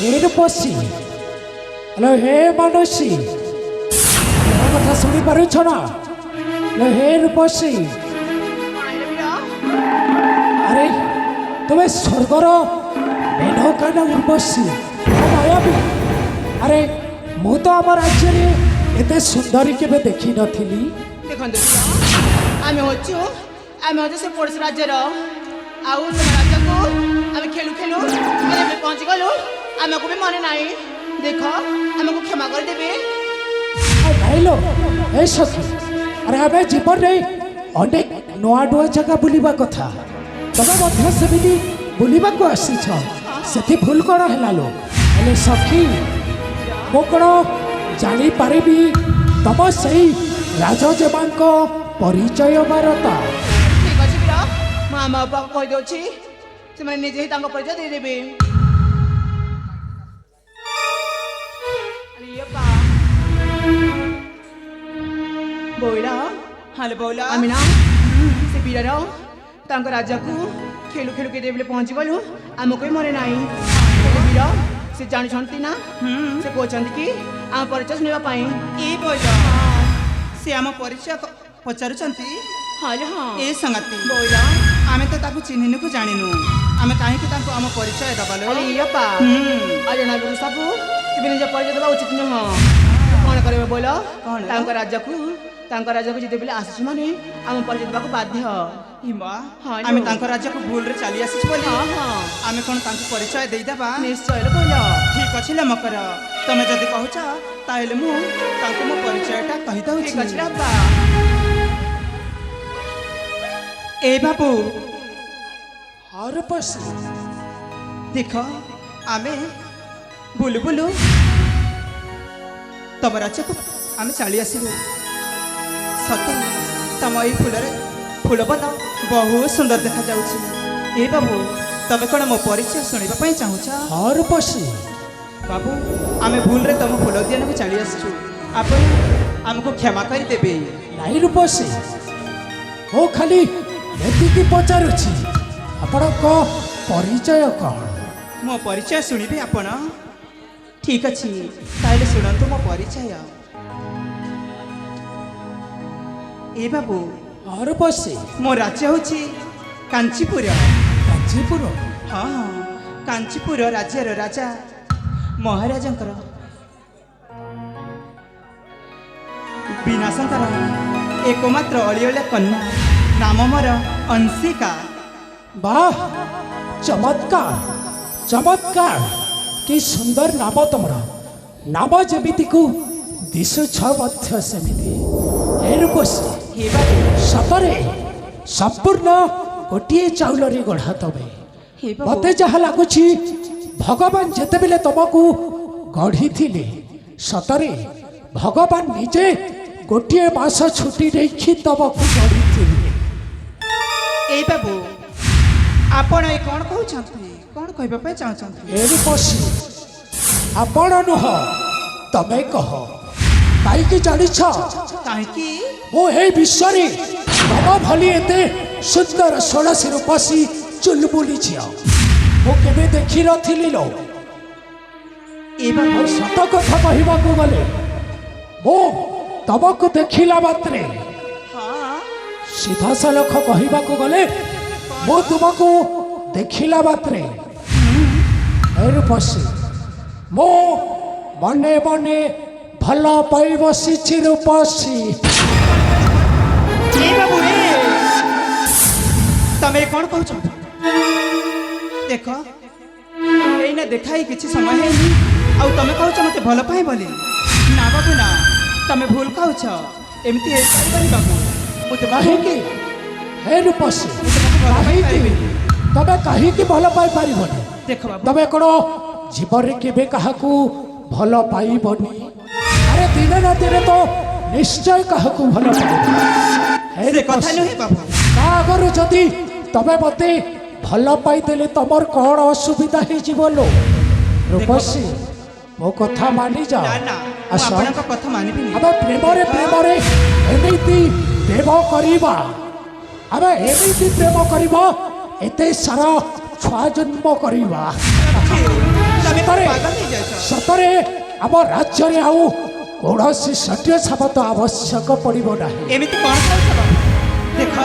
এর পশি হ্যালো হে মানসী ମୋ କଥା ଶୁଣି ପାରୁଛ ନା ହେ ରୂପସୀ ଆରେ ତୁମେ ସ୍ୱର୍ଗର ମେନକା ନା ଉର୍ବଶୀ ମାୟାବୀ ଆରେ ମୁଁ ତ ଆମ ରାଜ୍ୟରେ ଏତେ ସୁନ୍ଦରୀ କେବେ ଦେଖିନଥିଲି ଦେଖନ୍ତୁ ଆମେ ହଉଛୁ ସେ ପଡ଼ୋଶୀ ରାଜ୍ୟର ଆଉ ତମ ରାଜ୍ୟକୁ ଆମେ ଖେଳୁ ଖେଳୁ ଏବେ ପହଞ୍ଚିଗଲୁ ଆମକୁ ବି ମନେ ନାହିଁ ଦେଖ ଆମକୁ କ୍ଷମା କରିଦେବେ ଭାଇଲୋ ଏ ସଖୀ ଆରେ ଆମେ ଜୀବନରେ ଅନେକ ନୂଆ ନୂଆ ଜାଗା ବୁଲିବା କଥା ତମେ ମଧ୍ୟ ସେମିତି ବୁଲିବାକୁ ଆସିଛ ସେଠି ଭୁଲ କ'ଣ ହେଲା ଲୋ ହେଲେ ସଖୀ ମୁଁ କ'ଣ ଜାଣିପାରିବି ତମ ସେଇ ରାଜଜେମାଙ୍କ ପରିଚୟ ବାରତା ଠିକ ଅଛି ବୀର ମୁଁ ଆମ ବାପାକୁ କହିଦେଉଛି ସେମାନେ ନିଜେ ହିଁ ତାଙ୍କ ପରିଚୟ ଦେଇଦେବେ ବୋଇଲା ହାଲ ବୋଇଲା ଆମେ ନା ସେ ବୀରର ତାଙ୍କ ରାଜାକୁ ଖେଳୁ ଖେଳୁ କେତେବେଳେ ପହଞ୍ଚିଗଲୁ ଆମକୁ ବି ମନେ ନାହିଁ ହେଲେ ବୀର ସେ ଜାଣିଛନ୍ତି ନା ସେ କହୁଛନ୍ତି କି ଆମ ପରିଚୟ ଶୁଣିବା ପାଇଁ ଏ ବୋଇଲା ସେ ଆମ ପରିଚୟ ପଚାରୁଛନ୍ତି ହଁ ହଁ ଏ ସଂଗତି ବୋଇଲା ଆମେ ତ ତାକୁ ଚିହ୍ନିନୁ କି ଜାଣିନୁ ଆମେ କାହିଁକି ତାଙ୍କୁ ଆମ ପରିଚୟ ଦବାଲୋ ଆରେ ବାପା ଅଜଣା ଗୁରୁ ସବୁ କେବେ ନିଜ ପରିଚୟ ଦେବା ଉଚିତ ନୁହଁ କ'ଣ କରିବେ ବୋଇଲ କ'ଣ? ତାଙ୍କ ରାଜାକୁ ଯେତେବେଳେ ଆସିଛୁ ମାନେ ଆମ ପରିଚୟ ଦେବାକୁ ବାଧ୍ୟ ହିମା ହଁ, ଆମେ ଲୋ। ତାଙ୍କ ରାଜ୍ୟକୁ ଭୁଲରେ ଚାଲି ଆସିଛୁ ବୋଲି ହଁ ହଁ ଆମେ କ'ଣ ତାଙ୍କୁ ପରିଚୟ ଦେଇଦେବା ନିଶ୍ଚୟ ବୋଇଲ ଠିକ ଅଛି ଲୋ ମକର ତମେ ଯଦି କହୁଛ ତାହେଲେ ମୁଁ ତାଙ୍କୁ ମୋ ପରିଚୟଟା ଠିକ କହିଦେଉଛି ଅଛି ବାପା ଏ ବାବୁ ହଁ ରୂପସୀ ଦେଖ ଆମେ ବୁଲୁ ବୁଲୁ ତମ ରାଜ୍ୟକୁ ଆମେ ଚାଲି ଆସିବୁ ସତ ତମ ଏଇ ଫୁଲବନ ବହୁତ ସୁନ୍ଦର ଦେଖାଯାଉଛି ଏ ବାବୁ ତମେ କ'ଣ ମୋ ପରିଚୟ ଶୁଣିବା ପାଇଁ ଚାହୁଁଛ ହଁ ରୂପସୀ ବାବୁ ଆମେ ଭୁଲରେ ତମ ଫୁଲ ଉଦ୍ୟାନକୁ ଚାଲି ଆସିଛୁ ଆପଣ ଆମକୁ କ୍ଷମା କରିଦେବେ ନାଇଁ ରୂପସୀ ମୁଁ ଖାଲି ଏତିକି ପଚାରୁଛି ଆପଣଙ୍କ ପରିଚୟ କ'ଣ ମୋ ପରିଚୟ ଶୁଣିବେ ଆପଣ ଠିକ ଅଛି ତାହେଲେ ଶୁଣନ୍ତୁ ମୋ ପରିଚୟ ଏ ବାବୁ ହଁ ରୂପସୀ ମୋ ରାଜ୍ୟ ହେଉଛି କାଞ୍ଚିପୁର କାଞ୍ଚିପୁର ହଁ କାଞ୍ଚିପୁର ରାଜ୍ୟର ରାଜା ମହାରାଜାଙ୍କର ବିନାଶଙ୍କର ଏକମାତ୍ର ଅଳିଅଳିଆ କନ୍ୟା ନାମ ମୋର ଅଂଶିକା ବାହ ଚମତ୍କାର ଚମତ୍କାର କି ସୁନ୍ଦର ନାମ ତମର ନାମ ଯେମିତିକୁ ଦିଶୁଛ ମଧ୍ୟ ସେମିତି ଏ ରୂପସୀ ହେ ବାବୁ ସତରେ ସମ୍ପୂର୍ଣ୍ଣ ଗୋଟିଏ ଚାଉଳରେ ଗଢ଼ା ତମେ ହେ ବାବୁ ମତେ ଯାହା ଲାଗୁଛି ଭଗବାନ ଯେତେବେଳେ ତମକୁ ଗଢ଼ିଥିଲେ ସତରେ ଭଗବାନ ନିଜେ ଗୋଟିଏ ମାସ ଛୁଟି ନେଇକି ତମକୁ ଗଢ଼ିଥିଲେ ଏଇ ବାବୁ ଆପଣ ଏ କ'ଣ କହୁଛନ୍ତି କ'ଣ କହିବା ପାଇଁ ଚାହୁଁଛନ୍ତି ଏ ରୂପସୀ ଆପଣ ନୁହଁ ତମେ କହ କାହିଁକି ଜାଣିଛ କାହିଁକି ମୁଁ ଏହି ବିଶ୍ୱରେ ତମ ଭଳି ଏତେ ସୁନ୍ଦର ଷୋଳଶୀ ରୂପସୀ ଚୁଲବୁଲି ଝିଅ ମୁଁ କେବେ ଦେଖିନଥିଲି ଲୋ ଏ ବାବୁ ଆଉ ସତ କଥା କହିବାକୁ ଗଲେ ମୁଁ ତମକୁ ଦେଖିଲା ମାତ୍ରେ ହଁ ସିଧାସଳଖ କହିବାକୁ ଗଲେ ମୁଁ ତୁମକୁ ଦେଖିଲା ମାତ୍ରେ ଏ ରୂପସୀ ମୁଁ ମନେ ମନେ ଭଲ ପାଇ ବସିଛି ରୂପସୀ ଏ ବାବୁ ତମେ କ'ଣ କହୁଛ ଦେଖ ଏଇନା ଦେଖା ହେଇ କିଛି ସମୟ ହେଇନି ଆଉ ତମେ କହୁଛ ମୋତେ ଭଲ ପାଏ ବୋଲି ନା ବାବୁ ନା ତମେ ଭୁଲ କହୁଛ ଏମିତି ହେଇପାରିବନି ବାବୁ ମୁଁ ତ କାହିଁକି ହେ ରୂପସୀ ଭଲ କାହିଁକି ପାଇପାରିବିନି ତମେ କାହିଁକି ଭଲ ପାଇପାରିବନି ଦେଖ ବାବୁ ତମେ କ'ଣ ଜୀବନରେ କେବେ କାହାକୁ ଭଲ ପାଇବନି ଆରେ ଦିନେ ନା ଦିନେ ତ ନିଶ୍ଚୟ କାହାକୁ ଭଲ ପାଇବ ହେ ସେ କଥା ରୂପସୀ, ନୁହେଁ ବାବୁ ତା ଆଗରୁ ଯଦି ତମେ ମତେ ଭଲ ପାଇଦେଲେ ତମର କ'ଣ ଅସୁବିଧା ହେଇଯିବ ଲୋ ରୂପସୀ ମୋ କଥା ମାନିଯାଅ ନା ନା ମୁଁ ଆସ ଆପଣଙ୍କ କଥା ମାନିବିନି ଆମେ ପ୍ରେମରେ ପ୍ରେମରେ ଏମିତି ପ୍ରେମ କରିବା ଆମେ ଏମିତି ପ୍ରେମ କରିବା ଏତେ ସାରା ଛୁଆ ଜନ୍ମ କରିବା ତମେ ସତରେ ପାଗଳ ହେଇଯାଇଛ। ସତରେ ଆମ ରାଜ୍ୟରେ ଆଉ କୌଣସି ସତ୍ୟ ସାବତ ଆବଶ୍ୟକ ପଡ଼ିବ ନାହିଁ। ଏମିତି କ'ଣ କହୁଛ ବାବୁ? ଦେଖ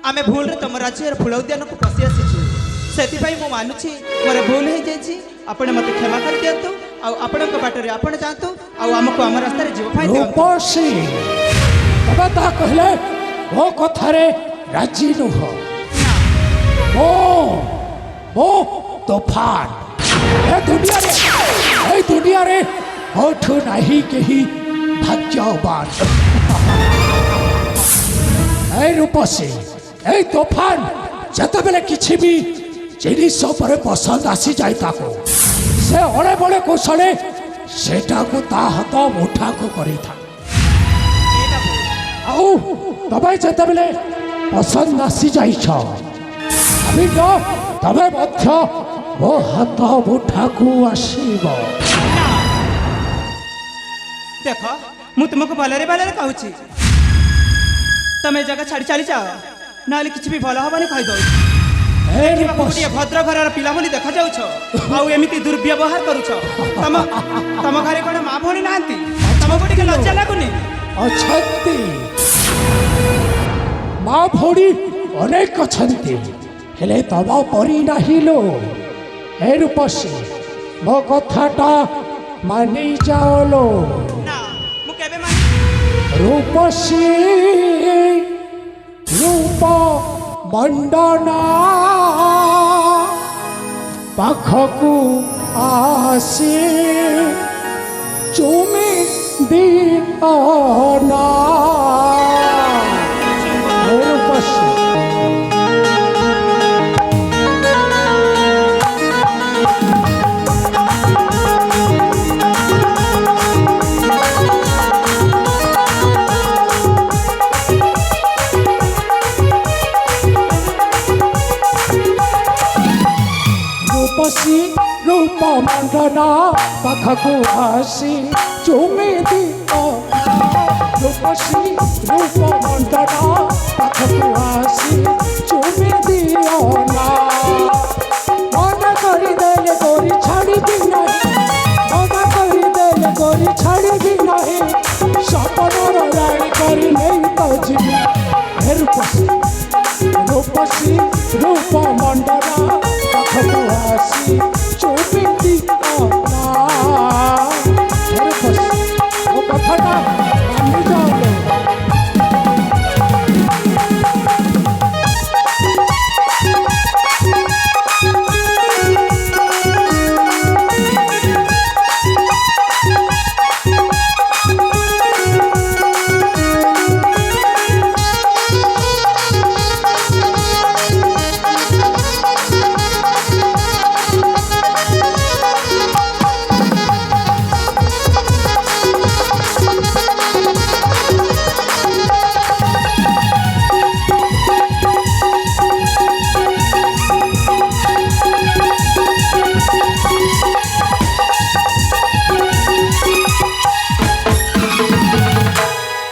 ଆମେ ଭୁଲରେ ତମ ରାଜ୍ୟର ଫୁଲ ଉଦ୍ୟାନକୁ ପଶି ଆସିଛୁ। ସେଥିପାଇଁ ମୁଁ ମାନୁଛି ମୋର ଭୁଲ ହେଇଯାଇଛି। ଆପଣ ମୋତେ କ୍ଷମା କରିଦିଅନ୍ତୁ ଆଉ ଆପଣଙ୍କ ବାଟରେ ଆପଣ ଯାଆନ୍ତୁ ଆଉ ଆମକୁ ଆମ ରାସ୍ତାରେ ଯିବା ପାଇଁ ଦିଅନ୍ତୁ। ରୂପସୀ ତମେ ତାହା କହିଲେ ମୋ କଥାରେ ରାଜି ନୁହଁ। ମୁଁ ତୋଫାନ ଏ ଦୁନିଆରେ ମୋଠୁ ନାହିଁ କେହି ଭାଗ୍ୟବାନ। এই রূপসী এই তোফান যেতবেলে কিছু বি জিনিস উপরে পসন্দ আসি যায় তাকে সে অড়ে বড়ে কৌশলে সেটাকে তা হাত মুঠাকু করে থাকে। আউ তবে যেতবেলে পসন্দ আসি যাইছ আমি তো তবে মধ্য ମୋ ହାତ ମୁଠାକୁ ଆସିବ। ଦେଖ ମୁଁ ତୁମକୁ ଭଲରେ ଭଲରେ କହୁଛି ତମେ ଏ ଜାଗା ଛାଡ଼ି ଚାଲି ଯାଅ ନହେଲେ କିଛି ବି ଭଲ ହବନି କହିଦଉଛି। ଗୋଟିଏ ଭଦ୍ର ଘରର ପିଲା ବୋଲି ଦେଖାଯାଉଛ ଆଉ ଏମିତି ଦୁର୍ବ୍ୟବହାର କରୁଛ। ତମ ଘରେ କ'ଣ ମା ଭଉଣୀ ନାହାନ୍ତି? ତମକୁ ଟିକେ ଲଜ୍ଜା ଲାଗୁନି? ଅଛନ୍ତି ମା ଭଉଣୀ ଅନେକ ଅଛନ୍ତି ହେଲେ ତମ ପରି ନାହିଁ ଲୋ। ଏ ରୂପସୀ ମୋ କଥାଟା ମାନି ଯାଅ ଲୋ। ନା ମୁଁ କେବେ ମାନି। ରୂପସୀ ରୂପ ମଣ୍ଡନା ପାଖକୁ ଆସି ଚୁମି ଦିଅନା। ରୂପସୀ রূপ মণ্ডনা পাখকু আসি চুমি দিও। রূপসী রূপ মণ্ডনা পাখকু আসি চুমি দিও না। মনা করি দেলে গরি ছাড়িবি নাহি, মনা করি দেলে গরি ছাড়িবি নাহি। সপনর রাণী করি নেই তো যিবি। রূপসী রূপসী রূপ মণ্ডনা পাখকু আসি চুমি দিও না। রূপসী ও কথাটা মানি যাও।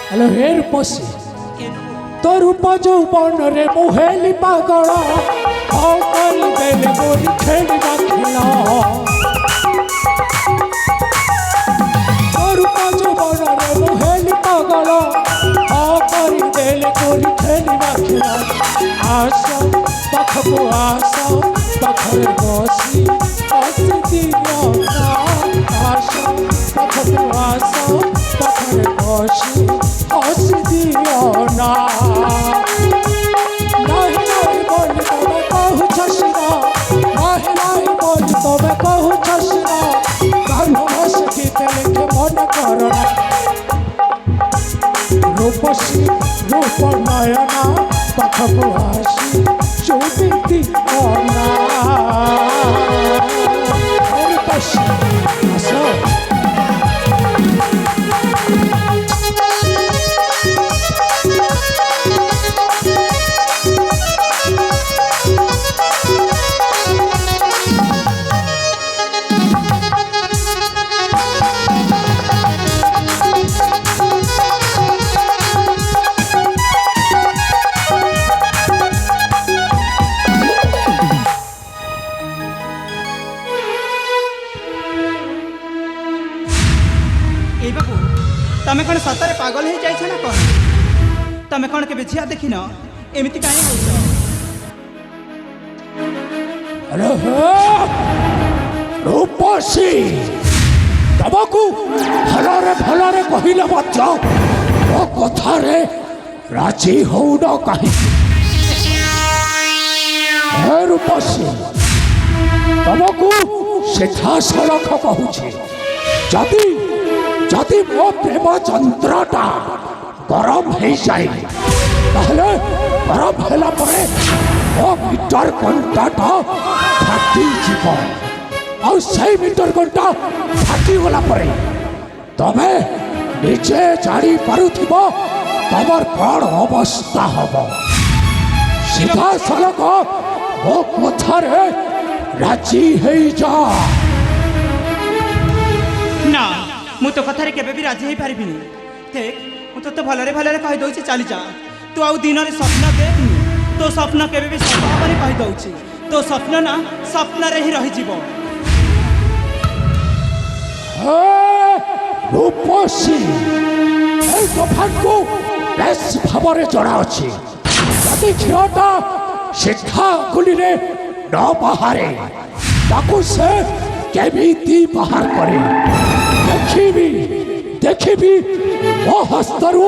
হ্যালো হে রূপসী তো রূপ যৌবନରେ মুহেলি পাগল କରି ଦେଲେ ଗୋରି ଖେଳିବା ଖେଳ। তো রূপ যৌবନରେ মুহেলি পাগল କରି ଦେଲେ ଗୋରି ଖେଳିବା ଖେଳ। ଆସ ପାଖକୁ ଆସ ପାଖରେ ବସି ବସି ଦିଅ ନା। ଆସ ପାଖକୁ ଆସ ପାଖରେ ବସି বসি দিও না। নাহি নাহি বলি তবে কহুছ সিনা, নাহি নাহি বলি তবে কহুছ সিনা। গান ভাসি তেলেকে মনে কর না। রূপসী রূপ নয়না পাখকু আসি চুমি দিও না। রূপসী আস। ତମେ କ'ଣ ସତରେ ପାଗଲ ହେଇଯାଇଛ ନା କ'ଣ? ତମେ କ'ଣ କେବେ ଝିଅ ଦେଖିନ? ଏମିତି କାହିଁ ହଉଛ? ଆରେ ହେ ରୂପସୀ, ତମକୁ ଭଲରେ କହିଲେ ମଧ୍ୟ ମୋ କଥାରେ ରାଜି ହଉନ କାହିଁକି? ହେ ରୂପସୀ, ତମକୁ ସିଧାସଳଖ କହୁଛି, ଯଦି ମୋ ପ୍ରେମ ଯନ୍ତ୍ରଟା ଗରମ ହେଇଯାଏ, ତାହେଲେ ଗରମ ହେଲା ପରେ ମୋ ମିଟର କଣ୍ଟାଟା ଫାଟିଯିବ। ଆଉ ସେଇ ମିଟର କଣ୍ଟା ଫାଟିଗଲା ପରେ ତମେ ନିଜେ ଜାଣିପାରୁଥିବ ତମର କ'ଣ ଅବସ୍ଥା ହବ। ସିଧାସଳଖ ମୋ କଥାରେ ରାଜି ହେଇଯା। ନା, ମୁଁ ତୋ କଥାରେ କେବେ ବି ରାଜି ହେଇପାରିବିନି। ଦେଖ, ମୁଁ ତୋତେ ଭଲରେ କହିଦେଉଛି, ଚାଲିଯା। ତୁ ଆଉ ଦିନରେ ସ୍ୱପ୍ନ ଦେଖନି। ତୋ ସ୍ୱପ୍ନ କେବେ ବି ସତ ହେବନି କହିଦେଉଛି। ତୋ ସ୍ୱପ୍ନ ନା ସ୍ୱପ୍ନରେ ହିଁ ରହିଯିବ। ରୂପସୀ, এই ତୋଫାନକୁ ବେଶ ଭାବରେ ଜଣାଅଛି, ଯଦି ଝିଅଟା ସିଧା ଗୁଲିରେ ନ ବାହାରେ, ତାକୁ ସେ କେମିତି ବାହାର କରେ। ଦେଖିବି ମୋ ହସ୍ତରୁ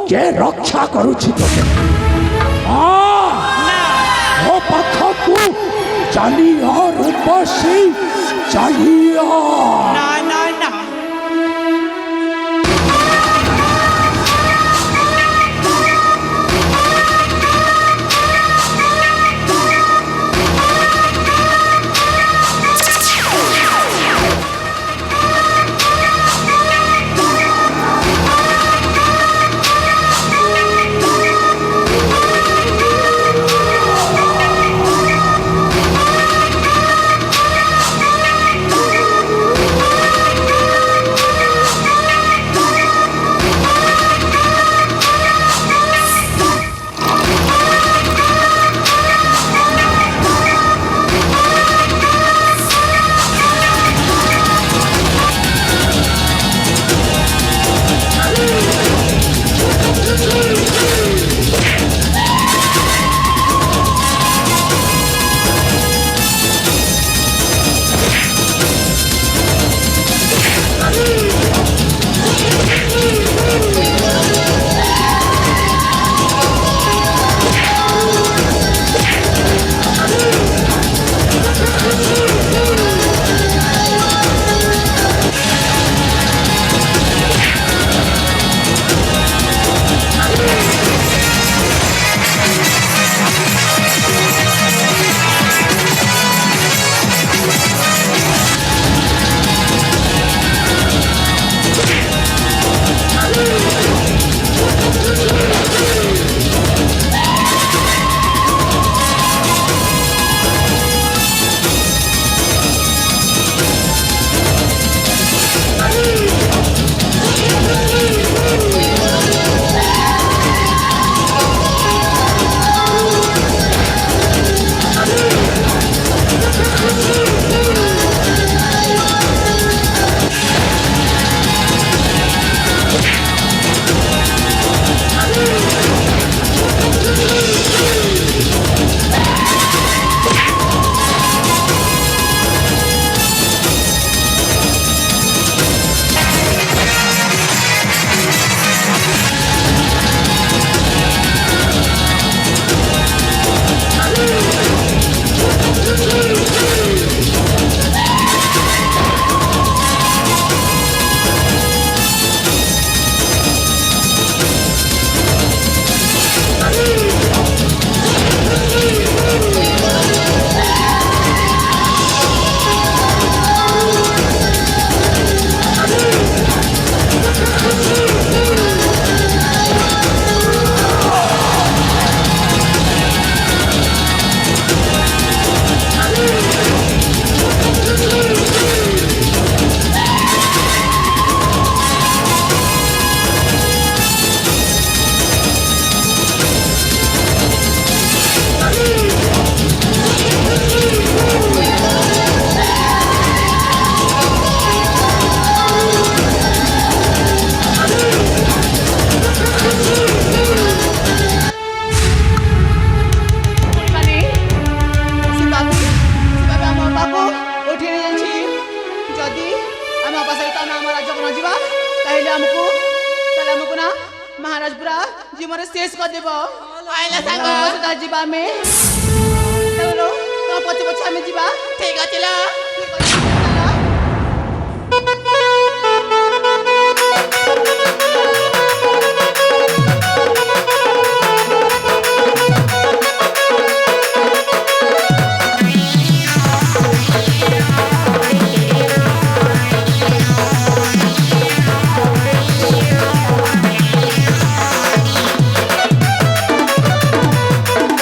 କେ ରକ୍ଷା କରୁଛି ତୋତେ। ମୋ ପାଖକୁ ଚାଲିଆ ରୂପସୀ, ଚାଲିଆ। ନା ନା ନା, କହିଲେ ଆମକୁ ନା ମହାରାଜପୁରା ଜୀବନରେ ଶେଷ କରିଦେବ ଆଇଲା ସାଙ୍ଗ ସୁଧା ଯିବା ଆମେ ତମ ପଛେ ପଛେ ଆମେ ଯିବା ଠିକ ଅଛି ଲୋ